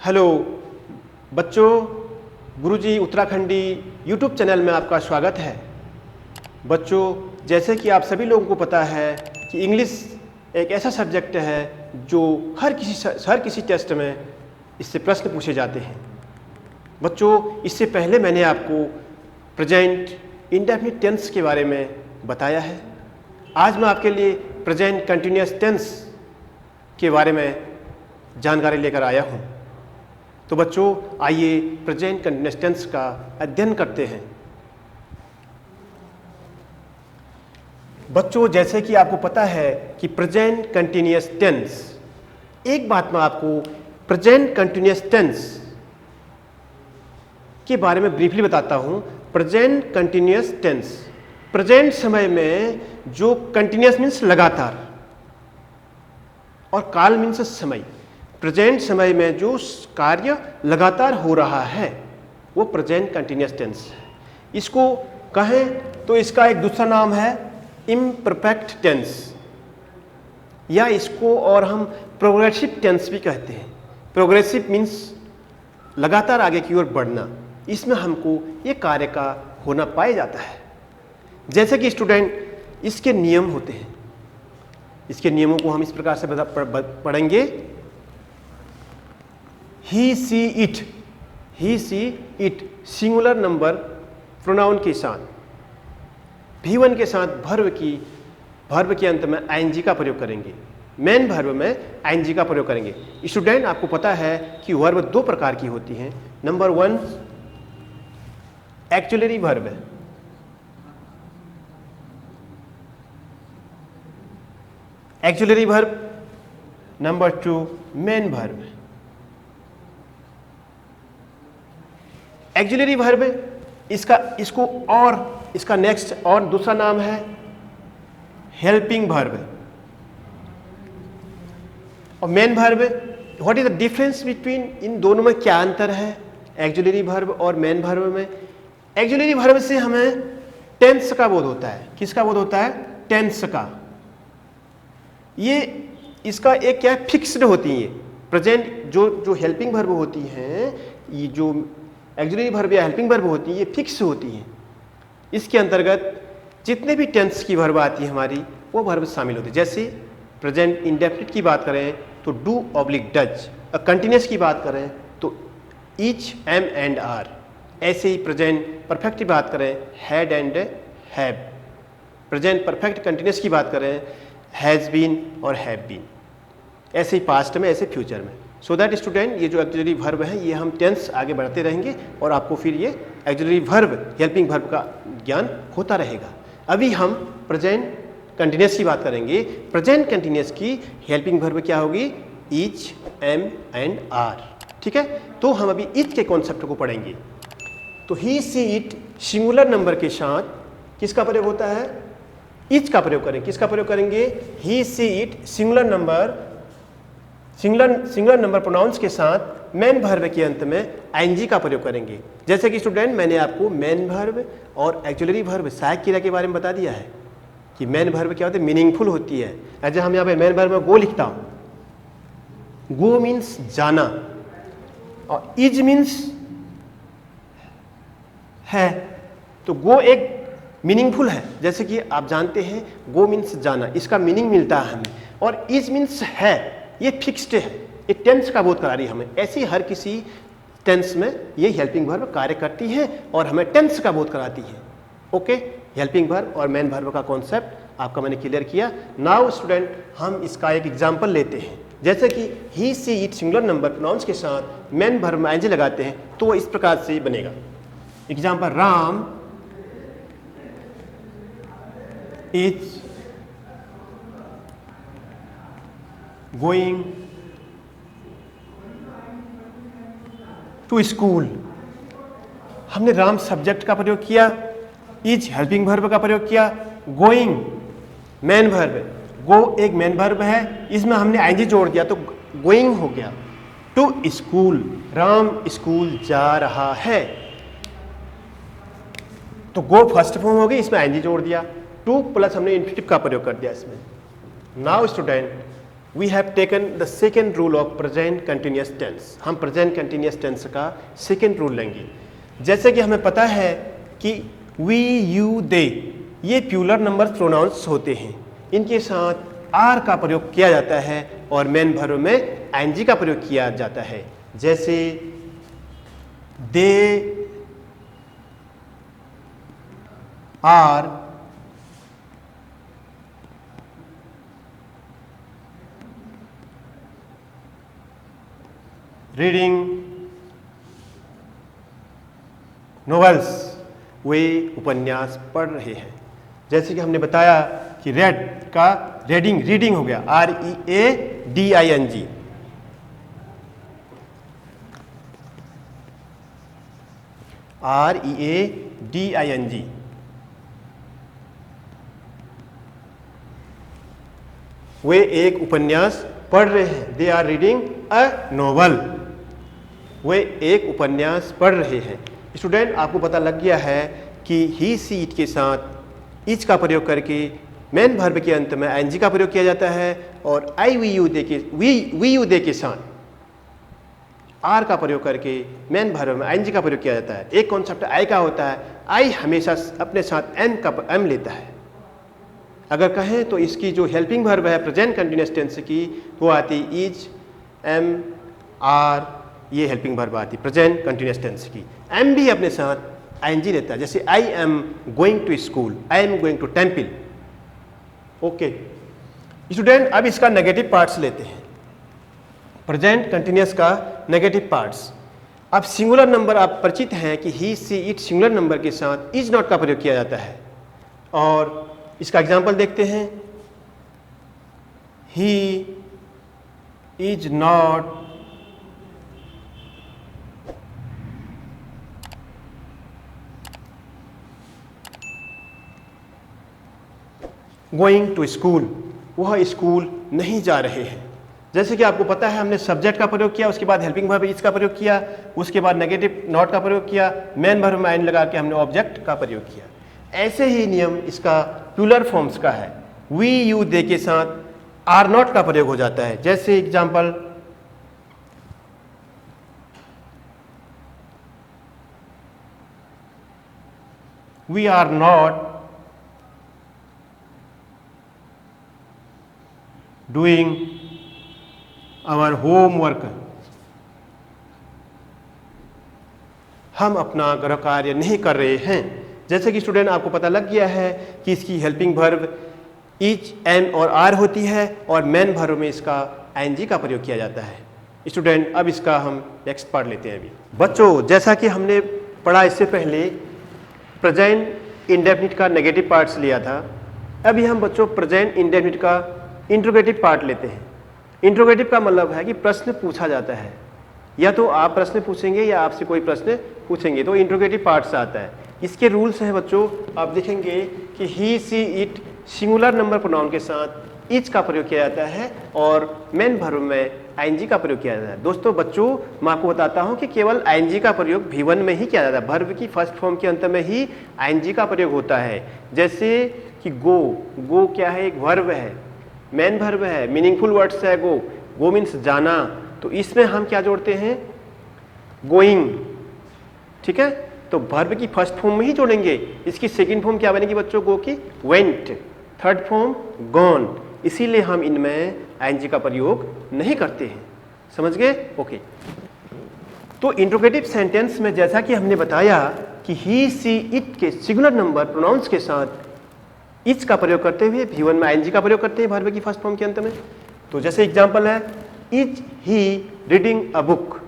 Hello बच्चों, गुरुजी Uttarakhandi YouTube channel में आपका स्वागत है। बच्चों, जैसे कि आप सभी लोगों को पता है कि इंग्लिश एक ऐसा सब्जेक्ट है जो हर किसी टेस्ट में इससे प्रश्न पूछे जाते हैं। बच्चों, इससे पहले मैंने आपको प्रेजेंट इंडेफिनिट टेंस के बारे में बताया है। आज मैं आपके लिए प्रेजेंट कंटिन्यूअस टेंस के बारे में जानकारी लेकर आया हूँ। तो बच्चों, आइए प्रेजेंट कंटिन्यूअस टेंस का अध्ययन करते हैं। बच्चों, जैसे कि आपको पता है कि प्रेजेंट कंटिन्यूअस टेंस, एक बात मैं आपको प्रेजेंट कंटिन्यूअस टेंस के बारे में ब्रीफली बताता हूँ। प्रेजेंट कंटिन्यूअस टेंस, प्रेजेंट समय में जो कंटिन्यूअस मीन्स लगातार और काल मीन्स समय। प्रेजेंट समय में जो कार्य लगातार हो रहा है वो प्रेजेंट कंटिन्यूअस टेंस है। इसको कहें तो इसका एक दूसरा नाम है इम्परफेक्ट टेंस, या इसको और हम प्रोग्रेसिव टेंस भी कहते हैं। प्रोग्रेसिव मीन्स लगातार आगे की ओर बढ़ना। इसमें हमको ये कार्य का होना पाया जाता है। जैसे कि स्टूडेंट, इसके नियम होते हैं। इसके नियमों को हम इस प्रकार से पढ़ेंगे। He she it singular number pronoun के साथ, V1 के साथ वर्ब के अंत में आईएनजी का प्रयोग करेंगे। मेन वर्ब में आईएनजी का प्रयोग करेंगे। स्टूडेंट, आपको पता है कि वर्ब दो प्रकार की होती हैं। नंबर 1 एक्चुलरी वर्ब है, auxiliary verb. Number 2 main verb. Auxiliary verb इसका नेक्स्ट और दूसरा नाम है हेल्पिंग वर्ब और main verb. What is the difference between, इन दोनों में क्या अंतर है एक्चुलरी वर्ब और मेन वर्ब में? एक्चुलरी वर्ब से हमें टेंस का बोध होता है। किसका बोध होता है? टेंस का। ये इसका एक क्या है, फिक्स्ड होती है। प्रेजेंट जो हेल्पिंग वर्ब होती हैं, ये जो एक्चुलरी वर्ब या हेल्पिंग वर्ब होती है, ये फिक्स होती हैं। इसके अंतर्गत जितने भी टेंस की वर्ब आती है हमारी, वो वर्ब शामिल होती है। जैसे प्रेजेंट इंडेफिनिट की बात करें तो डू ऑब्लिक डज, और कंटिन्यूअस की बात करें तो ईच, एम एंड आर। ऐसे ही प्रेजेंट परफेक्ट की बात करें had and have. Present perfect continuous की बात करें हैज़ बीन और हैव बीन। ऐसे ही पास्ट में, ऐसे फ्यूचर में। सो दैट स्टूडेंट, ये जो एक्चुलरी वर्ब है ये हम टेंस आगे बढ़ते रहेंगे और आपको फिर ये एक्चुलरी वर्ब, हेल्पिंग वर्ब का ज्ञान होता रहेगा। अभी हम प्रेजेंट कंटिन्यूअस की बात करेंगे। प्रेजेंट कंटिन्यूअस की हेल्पिंग वर्ब क्या होगी? Is, am and are. ठीक है, तो हम अभी ईच के कॉन्सेप्ट को पढ़ेंगे। तो ही सी इट सिंगुलर नंबर के साथ किसका प्रयोग होता है? ईच का प्रयोग करेंगे। किसका प्रयोग करेंगे? He she it singular number pronouns के साथ मेन वर्ब के अंत में आईएनजी का प्रयोग करेंगे। जैसे कि स्टूडेंट, मैंने आपको मेन वर्ब और एक्चुलरी वर्ब सहायक क्रिया के बारे में बता दिया है कि मेन वर्ब क्या होती है, मीनिंगफुल होती है। ऐसे हम यहाँ पे मेन वर्ब में गो लिखता हूँ। गो मीन्स जाना और इज मीन्स है। तो गो एक मीनिंगफुल है। जैसे कि आप जानते हैं गो मीन्स जाना, इसका मीनिंग मिलता है हमें। और इज मीन्स है, ये फिक्स्ड है, ये टेंस का बोध करा रही है हमें। ऐसी हर किसी टेंस में ये हेल्पिंग वर्ब कार्य करती है और हमें टेंस का बोध कराती है। ओके, हेल्पिंग वर्ब और मेन वर्ब का कॉन्सेप्ट आपका मैंने क्लियर किया। नाउ स्टूडेंट, हम इसका एक एग्जांपल लेते हैं। जैसे कि he she it singular number pronouns के साथ मेन वर्ब में आईएनजी लगाते हैं तो वो इस प्रकार से बनेगा। Example, Ram is going to school. हमने राम सब्जेक्ट का प्रयोग किया, इज हेल्पिंग वर्ब का प्रयोग किया, गोइंग मेन वर्ब है। गो एक मेन वर्ब है, इसमें हमने आईएनजी जोड़ दिया तो गोइंग हो गया। टू स्कूल, राम स्कूल जा रहा है। तो गो फर्स्ट फॉर्म हो गई, इसमें आईएनजी जोड़ दिया। टू प्लस हमने इन्फिनिटिव का प्रयोग कर दिया इसमें। Now student, we have taken the second rule of present continuous tense. हम प्रेजेंट कंटिन्यूस टेंस का सेकेंड रूल लेंगे। जैसे कि हमें पता है कि वी, यू, दे ये प्यूलर नंबर प्रोनाउंस होते हैं, इनके साथ आर का प्रयोग किया जाता है और मेन वर्ब में आईएनजी का प्रयोग किया जाता है। जैसे दे आर रीडिंग नॉवेल्स, वे उपन्यास पढ़ रहे हैं। जैसे कि हमने बताया कि रेड का रीडिंग, रीडिंग हो गया, READING। READING वे एक उपन्यास पढ़ रहे हैं। They are reading a novel, वे एक उपन्यास पढ़ रहे हैं। स्टूडेंट, आपको पता लग गया है कि ही, सी, इट के साथ इच का प्रयोग करके मेन वर्ब के अंत में आईएनजी का प्रयोग किया जाता है और आई, वी, यू, दे के साथ आर का प्रयोग करके मेन वर्ब में आईएनजी का प्रयोग किया जाता है। एक कॉन्सेप्ट आई का होता है, आई हमेशा अपने साथ एम लेता है। अगर कहें तो इसकी जो हेल्पिंग वर्ब है प्रेजेंट कंटिन्यूअस टेंस की, वो आती इज, एम, आर, ये हेल्पिंग वर्ब आती प्रेजेंट कंटिन्यूअस टेंस की। एम भी अपने साथ आईएनजी लेता है। जैसे I am going to school, I am going to temple. Okay student, अब इसका नेगेटिव पार्ट्स लेते हैं, प्रेजेंट कंटिन्यूअस का नेगेटिव पार्ट्स। अब सिंगुलर नंबर आप परिचित हैं कि he, she, it singular number के साथ इज नॉट का प्रयोग किया जाता है और इसका एग्जाम्पल देखते हैं। He is not going to school, वह स्कूल नहीं जा रहे हैं। जैसे कि आपको पता है हमने सब्जेक्ट का प्रयोग किया, उसके बाद हेल्पिंग वर्ब इज का प्रयोग किया, उसके बाद नेगेटिव नॉट का प्रयोग किया, मेन वर्ब में आइन लगा के हमने ऑब्जेक्ट का प्रयोग किया। ऐसे ही नियम इसका प्लूरल फॉर्म्स का है। वी, यू, दे के साथ आर नॉट का प्रयोग हो जाता है। जैसे example, we are not doing our homework, हम अपना गृह कार्य नहीं कर रहे हैं। जैसे कि स्टूडेंट आपको पता लग गया है कि इसकी हेल्पिंग वर्ब इज, एम और आर होती है और मेन वर्ब में इसका आईएनजी का प्रयोग किया जाता है। स्टूडेंट, अब इसका हम नेक्स्ट पार्ट लेते हैं। अभी बच्चों, जैसा कि हमने पढ़ा इससे पहले प्रेजेंट इंडेफिनिट का नेगेटिव पार्ट्स लिया था, अभी हम बच्चों प्रेजेंट इंडेफिनिट का इंट्रोगेटिव पार्ट लेते हैं। इंट्रोगेटिव का मतलब है कि प्रश्न पूछा जाता है, या तो आप प्रश्न पूछेंगे या आपसे कोई प्रश्न पूछेंगे, तो इंट्रोगेटिव पार्ट से आता है। इसके रूल्स हैं बच्चों, आप देखेंगे कि he, she, it singular number pronoun के साथ इच का प्रयोग किया जाता है और मेन वर्ब में आईएनजी का प्रयोग किया जाता है। दोस्तों बच्चों, मैं आपको बताता हूं कि केवल आईएनजी का प्रयोग V1 में ही किया जाता है। वर्ब की फर्स्ट फॉर्म के अंत में ही आईएनजी का प्रयोग होता है। जैसे कि गो क्या है? एक वर्ब है, मेन वर्ब है, मीनिंगफुल वर्ड्स है। गो मीन्स जाना, तो इसमें हम क्या जोड़ते हैं? गोइंग। ठीक है, तो वर्ब की फर्स्ट फॉर्म में ही जोड़ेंगे। इसकी सेकंड फॉर्म क्या बनेगी बच्चों? गो की वेंट, थर्ड फॉर्म गॉन। इसीलिए हम इनमें आईएनजी का प्रयोग नहीं करते हैं। समझ गए? ओके। तो इंट्रोगेटिव सेंटेंस में जैसा कि हमने बताया कि ही, सी, इट के सिंगुलर नंबर प्रोनाउंस के साथ इच का प्रयोग करते हुए V1 में आईएनजी का प्रयोग करते हैं वर्ब की फर्स्ट फॉर्म के अंत में। तो जैसे एग्जांपल है, is he reading a book.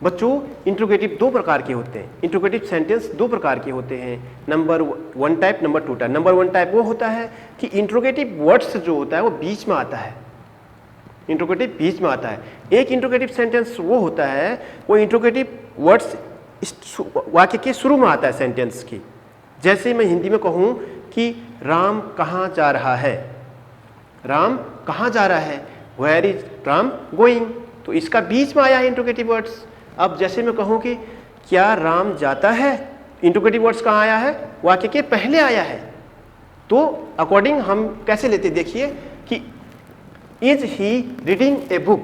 बच्चों, इंट्रोगेटिव दो प्रकार के होते हैं। इंट्रोगेटिव सेंटेंस दो प्रकार के होते हैं, number 1 type, number 2 type. Number 1 type वो होता है कि इंट्रोगेटिव वर्ड्स जो होता है वो बीच में आता है। इंट्रोगेटिव बीच में आता है। एक इंट्रोगेटिव सेंटेंस वो होता है, वो इंट्रोगेटिव वर्ड्स वाक्य के शुरू में आता है सेंटेंस की। जैसे मैं हिंदी में कहूँ कि राम कहाँ जा रहा है? राम कहाँ जा रहा है? Where is Ram going? तो इसका बीच में आया है इंट्रोगेटिव वर्ड्स। अब जैसे मैं कहूँ कि क्या राम जाता है? इंट्रोगेटिव वर्ड्स कहाँ आया है? वाक्य के पहले आया है। तो अकॉर्डिंग हम कैसे लेते? देखिए कि is he reading a book.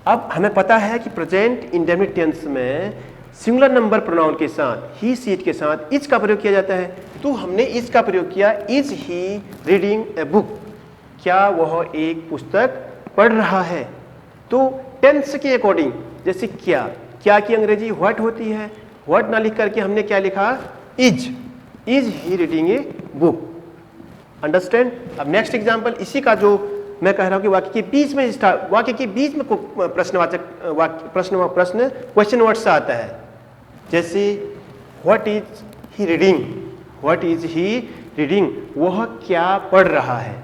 अब हमें पता है कि प्रेजेंट इंडेफिनिट टेंस में सिंगुलर नंबर प्रोनाउन के साथ ही सीट के साथ इज का प्रयोग किया जाता है। तो हमने इज का प्रयोग किया, is he reading a book, क्या वह एक पुस्तक पढ़ रहा है। तो टेंस के अकॉर्डिंग जैसे क्या की अंग्रेजी व्हाट होती है, व्हाट ना लिख करके हमने क्या लिखा, is he reading a book. Understand. अब नेक्स्ट एग्जांपल इसी का जो मैं कह रहा हूं कि वाक्य के बीच में प्रश्न क्वेश्चन वर्ड से आता है। जैसे व्हाट इज ही रीडिंग, वह क्या पढ़ रहा है।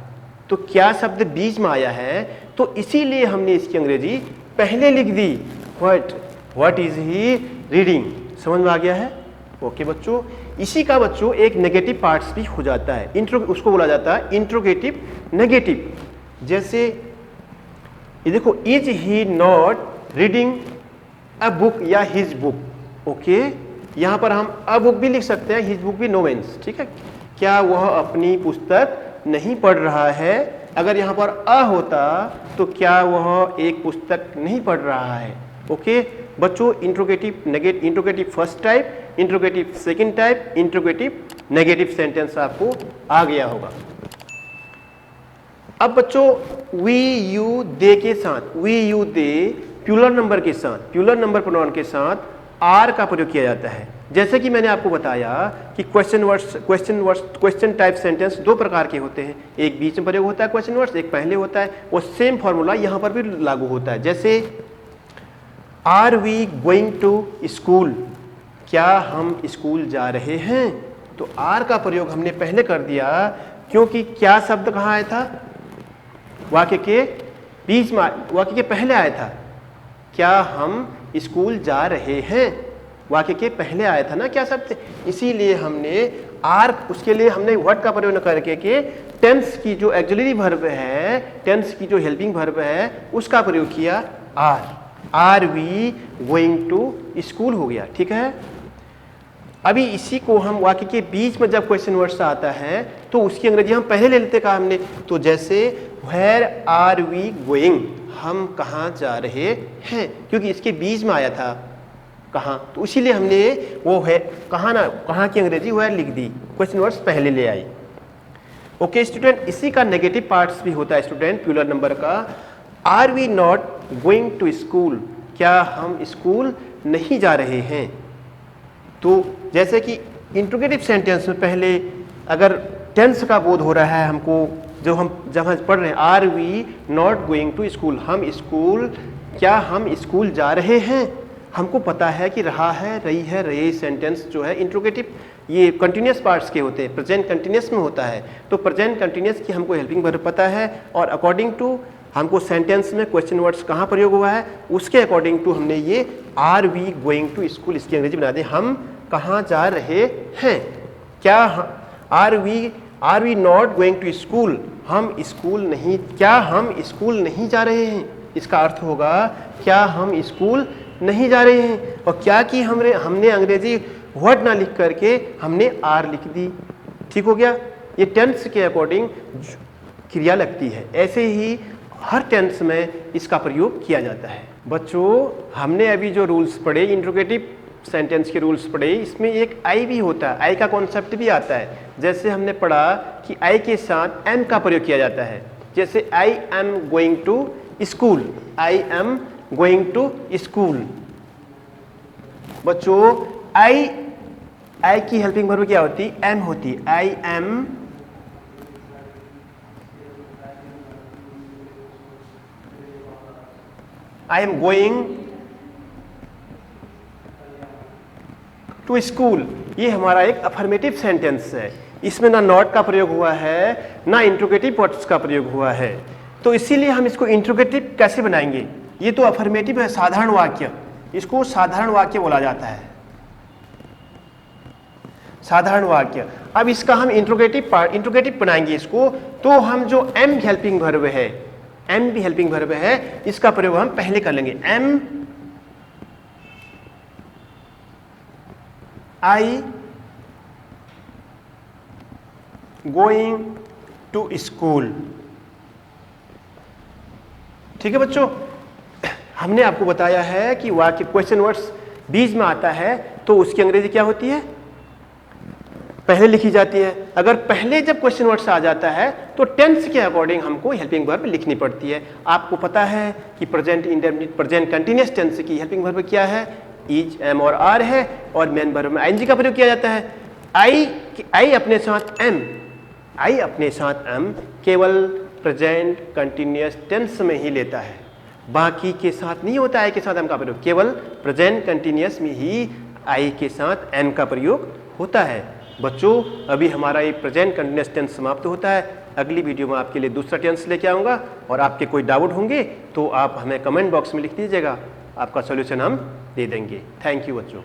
तो क्या शब्द बीच में आया है तो इसीलिए हमने इसकी अंग्रेजी पहले लिख दी, व्हाट इज ही रीडिंग। समझ में आ गया है? ओके बच्चों, इसी का बच्चों एक नेगेटिव पार्ट्स भी हो जाता है, उसको बोला जाता है इंट्रोगेटिव नेगेटिव। जैसे ये देखो, is he not reading a book या हिज बुक। ओके, यहां पर हम अ बुक भी लिख सकते हैं, हिज बुक भी, नो मीन्स, ठीक है। क्या वह अपनी पुस्तक नहीं पढ़ रहा है। अगर यहां पर अ होता तो क्या वह एक पुस्तक नहीं पढ़ रहा है। ओके बच्चों, interrogative first type, interrogative second type, interrogative negative sentence आपको आ गया होगा। अब बच्चों वी यू दे के साथ, we you they plural number के साथ, प्लूरल नंबर प्रोनाउन के साथ आर का प्रयोग किया जाता है। जैसे कि मैंने आपको बताया कि क्वेश्चन टाइप सेंटेंस दो प्रकार के होते हैं, एक बीच में प्रयोग होता है क्वेश्चन वर्ड्स, एक पहले होता है। वो सेम फॉर्मूला यहां पर भी लागू होता है। जैसे are we going to school, क्या हम स्कूल जा रहे हैं। तो आर का प्रयोग हमने पहले कर दिया क्योंकि क्या शब्द कहाँ आया था, वाक्य के बीच में, वाक्य के पहले आया था। क्या हम स्कूल जा रहे हैं, वाक्य के पहले आया था ना क्या शब्द, इसीलिए हमने आर, उसके लिए हमने व्हाट का प्रयोग न करके के टेंस की जो ऑक्सिलरी वर्ब है, टेंस की जो हेल्पिंग वर्ब है उसका प्रयोग किया are we going to school हो गया। ठीक है, अभी इसी को हम वाक्य के बीच में जब क्वेश्चन वर्ड आता है तो उसकी अंग्रेजी हम पहले ले लेते कहा हमने। तो जैसे वेयर आर वी गोइंग, हम कहाँ जा रहे हैं, क्योंकि इसके बीच में आया था कहाँ, तो इसीलिए हमने वो है कहाँ की अंग्रेजी वेयर लिख दी, क्वेश्चन वर्ड्स पहले ले आई। ओके स्टूडेंट, इसी का नेगेटिव पार्ट्स भी होता है स्टूडेंट प्लूरल नंबर का। Are we not going to school, क्या हम स्कूल नहीं जा रहे हैं। तो जैसे कि इंट्रोगेटिव सेंटेंस में पहले अगर टेंस का बोध हो रहा है हमको, जब हम पढ़ रहे हैं are we not going to school, क्या हम स्कूल जा रहे हैं, हमको पता है कि रहा है, रही है, रहे सेंटेंस जो है इंट्रोगेटिव, ये कंटिन्यूस पार्ट्स के होते हैं, प्रेजेंट कंटिन्यूस में होता है। तो प्रेजेंट कंटिन्यूस की हमको हेल्पिंग वर्ब पता है और अकॉर्डिंग टू हमको सेंटेंस में क्वेश्चन वर्ड्स कहाँ प्रयोग हुआ है उसके अकॉर्डिंग टू हमने ये are we going to school इसकी अंग्रेजी बना दी, हम कहाँ जा रहे हैं। क्या are we not going to school, क्या हम स्कूल नहीं जा रहे हैं, इसका अर्थ होगा क्या हम स्कूल नहीं जा रहे हैं। और क्या कि हमने अंग्रेजी वर्ड ना लिख करके हमने आर लिख दी। ठीक हो गया, ये टेंस के अकॉर्डिंग क्रिया लगती है, ऐसे ही हर टेंस में इसका प्रयोग किया जाता है। बच्चों हमने अभी जो रूल्स पढ़े, इंट्रोगेटिव सेंटेंस के रूल्स पढ़े, इसमें एक आई भी होता है, आई का कॉन्सेप्ट भी आता है। जैसे हमने पढ़ा कि आई के साथ एम का प्रयोग किया जाता है। जैसे I am going to school, I am going to school. बच्चों आई की हेल्पिंग वर्ब क्या होती, एम होती, I am going to school. ये हमारा एक अफर्मेटिव सेंटेंस है, इसमें ना नॉट का प्रयोग हुआ है ना इंट्रोगेटिव वर्ड्स का प्रयोग हुआ है। तो इसीलिए हम इसको इंट्रोगेटिव कैसे बनाएंगे, ये तो अफर्मेटिव है, साधारण वाक्य, इसको साधारण वाक्य बोला जाता है, साधारण वाक्य। अब इसका हम इंट्रोगेटिव बनाएंगे इसको, तो हम जो एम हेल्पिंग वर्ब है, एम भी हेल्पिंग वर्ब है, इसका प्रयोग हम पहले कर लेंगे। Am I going to school, ठीक है बच्चों, हमने आपको बताया है कि वाक्य क्वेश्चन वर्ड्स बीच में आता है तो उसकी अंग्रेजी क्या होती है, पहले लिखी जाती है। अगर पहले जब क्वेश्चन वर्ड्स आ जाता है तो टेंस के अकॉर्डिंग हमको हेल्पिंग वर्ब लिखनी पड़ती है। आपको पता है कि present indefinite present continuous tense की हेल्पिंग वर्ब क्या है, इज, एम और आर है, और मेन वर्ब में आईएनजी का प्रयोग किया जाता है। आई अपने साथ एम, आई अपने साथ एम केवल प्रेजेंट कंटीन्यूअस टेंस में ही लेता है, बाकी के साथ नहीं होता आई के साथ एम का प्रयोग, केवल प्रेजेंट कंटीन्यूअस में ही आई के साथ एम का प्रयोग होता है। बच्चों अभी हमारा ये प्रेजेंट कंटीन्यूअस टेंस समाप्त होता है। अगली वीडियो में आपके लिए दूसरा टेंस लेके आऊँगा, और आपके कोई डाउट होंगे तो आप हमें कमेंट बॉक्स में लिख दीजिएगा, आपका सॉल्यूशन हम दे देंगे। थैंक यू बच्चों।